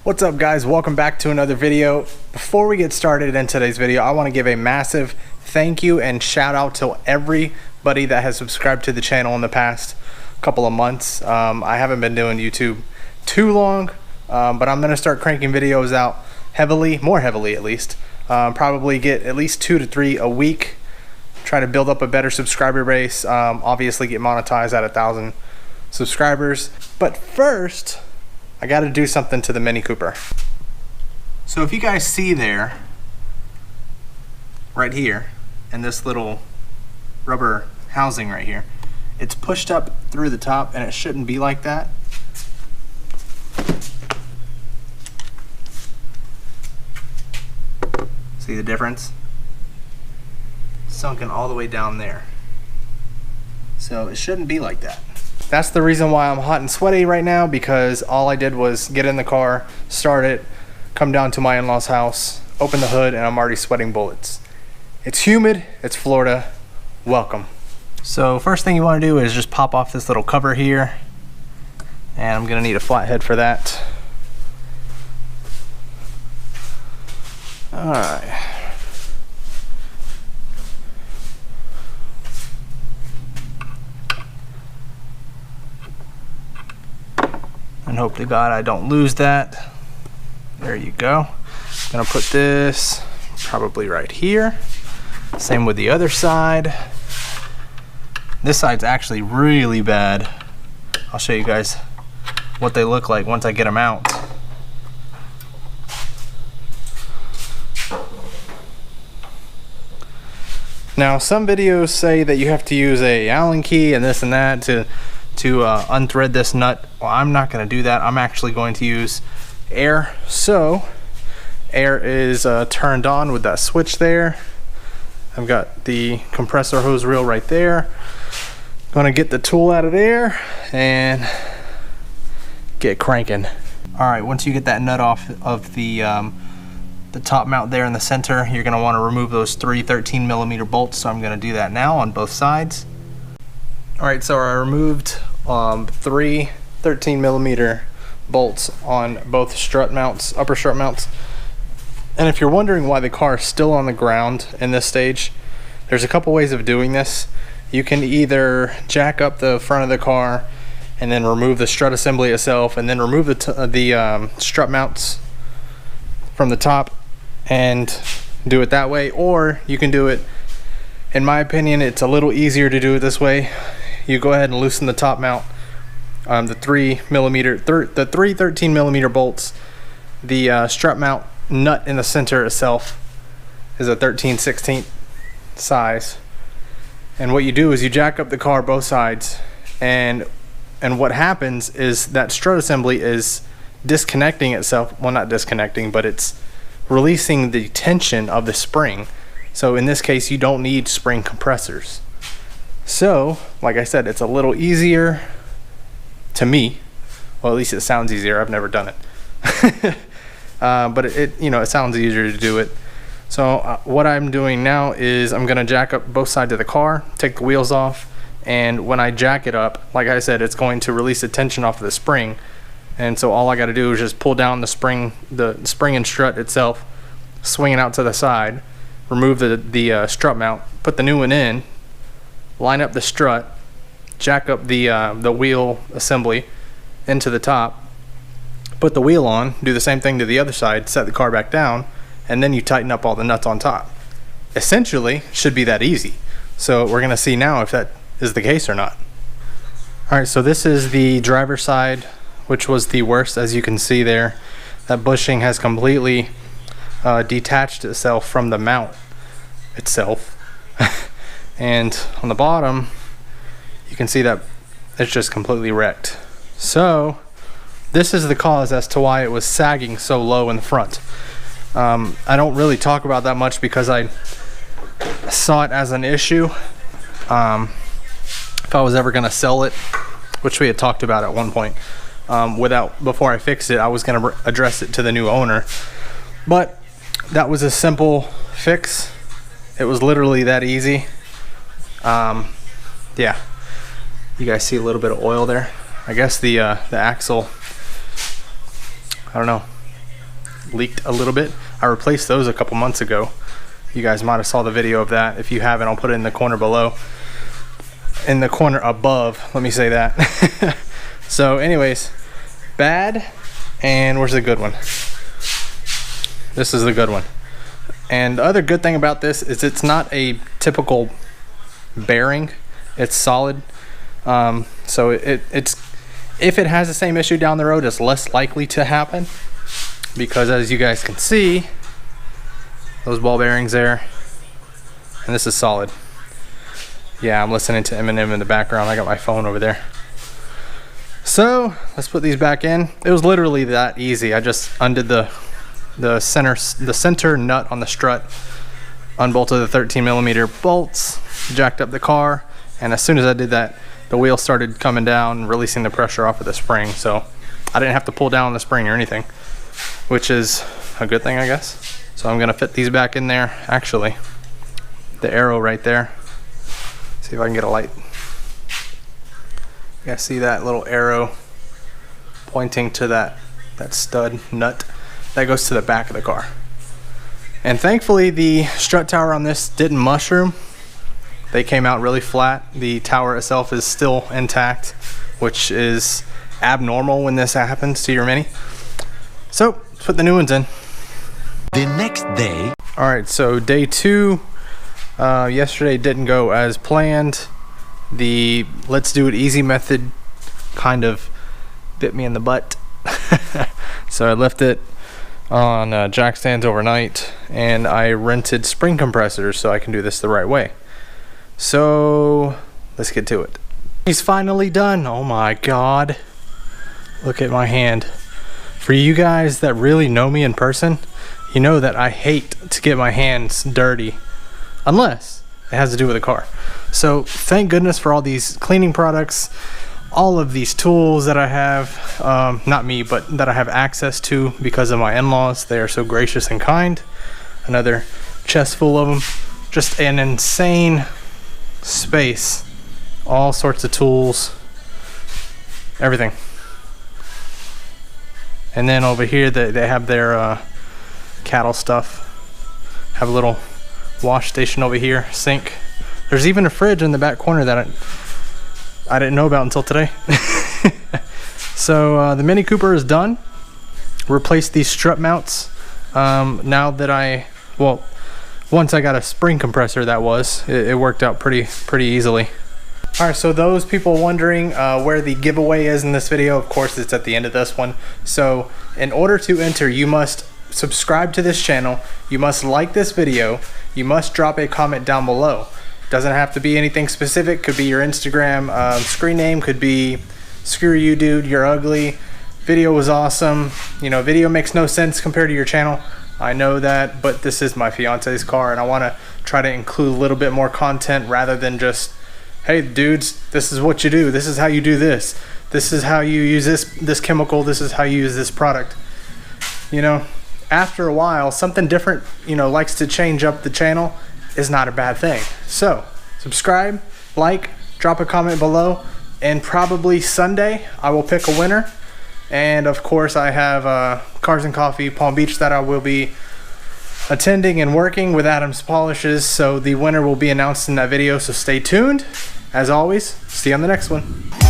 What's up guys, welcome back to another video. Before we get started in today's video, I want to give a massive thank you and shout out to everybody that has subscribed to the channel in the past couple of months. I haven't been doing YouTube too long, but I'm going to start cranking videos out more heavily at least. Probably get at least 2 to 3 a week. Try to build up a better subscriber base, obviously get monetized at 1,000 subscribers. But first, I got to do something to the Mini Cooper. So if you guys see there, right here, in this little rubber housing right here, it's pushed up through the top and it shouldn't be like that. See the difference? Sunken all the way down there. So it shouldn't be like that. That's the reason why I'm hot and sweaty right now, because all I did was get in the car, start it, come down to my in-laws house, open the hood, and I'm already sweating bullets. It's humid, it's Florida, welcome. So first thing you want to do is just pop off this little cover here, and I'm gonna need a flathead for that. All right. And hope to God I don't lose that. There you go. I'm gonna put this probably right here. Same with the other side. This side's actually really bad. I'll show you guys what they look like once I get them out. Now some videos say that you have to use a Allen key and this and that to unthread this nut. Well, I'm not going to do that. I'm actually going to use air. So air is turned on with that switch there. I've got the compressor hose reel right there. Going to get the tool out of there and get cranking. All right, once you get that nut off of the top mount there in the center, you're going to want to remove those 3 13mm bolts. So I'm going to do that now on both sides. All right, so I removed 3 13mm bolts on both strut mounts, upper strut mounts. And if you're wondering why the car is still on the ground in this stage, there's a couple ways of doing this. You can either jack up the front of the car and then remove the strut assembly itself, and then remove the strut mounts from the top and do it that way, or you can do it, in my opinion, it's a little easier to do it this way. You go ahead and loosen the top mount, the 3 13mm bolts. The strut mount nut in the center itself is a 13/16 size. And what you do is you jack up the car both sides, and what happens is that strut assembly is disconnecting itself. Well, not disconnecting, but it's releasing the tension of the spring. So in this case, you don't need spring compressors. So, like I said, it's a little easier to me. Well, at least it sounds easier. I've never done it. But it sounds easier to do it. So what I'm doing now is I'm going to jack up both sides of the car, take the wheels off, and when I jack it up, like I said, it's going to release the tension off of the spring. And so all I got to do is just pull down the spring and strut itself, swing it out to the side, remove the strut mount, put the new one in, line up the strut, jack up the wheel assembly into the top, put the wheel on, do the same thing to the other side, set the car back down, and then you tighten up all the nuts on top. Essentially, should be that easy. So we're gonna see now if that is the case or not. All right, so this is the driver's side, which was the worst. As you can see there, that bushing has completely detached itself from the mount itself. And on the bottom, you can see that it's just completely wrecked. So this is the cause as to why it was sagging so low in the front. I don't really talk about that much because I saw it as an issue. If I was ever gonna sell it, which we had talked about at one point, before I fixed it, I was gonna address it to the new owner. But that was a simple fix. It was literally that easy. Yeah, you guys see a little bit of oil there. I guess the axle, I don't know, leaked a little bit. I replaced those a couple months ago. You guys might have saw the video of that. If you haven't, I'll put it in the corner below. In the corner above, let me say that. So anyways, bad, and where's the good one? This is the good one. And the other good thing about this is it's not a typical bearing. It's solid. So it's if it has the same issue down the road, it's less likely to happen, because as you guys can see, those ball bearings there, and this is solid. Yeah, I'm listening to Eminem in the background. I got my phone over there. So let's put these back in. It was literally that easy. I just undid the center nut on the strut, unbolted the 13mm bolts, jacked up the car, and as soon as I did that, the wheel started coming down, releasing the pressure off of the spring. So I didn't have to pull down the spring or anything, which is a good thing, I guess. So I'm gonna fit these back in there. Actually, the arrow right there. See if I can get a light. You guys see that little arrow pointing to that stud nut? That goes to the back of the car. And thankfully the strut tower on this didn't mushroom. They came out really flat. The tower itself is still intact, which is abnormal when this happens to your Mini. So let's put the new ones in. The next day. All right, so day 2. Yesterday didn't go as planned. The let's do it easy method kind of bit me in the butt. So I left it on jack stands overnight, and I rented spring compressors so I can do this the right way. So let's get to it. He's finally done. Oh my god, look at my hand. For you guys that really know me in person, you know that I hate to get my hands dirty unless it has to do with a car. So thank goodness for all these cleaning products, all of these tools that I have, not me, but that I have access to because of my in-laws. They are so gracious and kind. Another chest full of them. Just an insane space. All sorts of tools, everything. And then over here they have their cattle stuff. Have a little wash station over here, sink. There's even a fridge in the back corner that I didn't know about until today. So the Mini Cooper is done. Replaced these strut mounts. Now that once I got a spring compressor, it worked out pretty easily. All right, so those people wondering where the giveaway is in this video, of course it's at the end of this one. So in order to enter, you must subscribe to this channel, you must like this video, you must drop a comment down below. Doesn't have to be anything specific, could be your Instagram screen name, could be screw you dude, you're ugly, video was awesome, you know, video makes no sense compared to your channel, I know that, but this is my fiance's car and I want to try to include a little bit more content rather than just, hey dudes, this is what you do, this is how you do this, this is how you use this chemical, this is how you use this product. You know, after a while, something different, you know, likes to change up the channel is not a bad thing. So subscribe, like, drop a comment below, and probably Sunday I will pick a winner. And of course I have Cars and Coffee Palm Beach that I will be attending and working with Adam's Polishes, so the winner will be announced in that video, so stay tuned. As always, see you on the next one.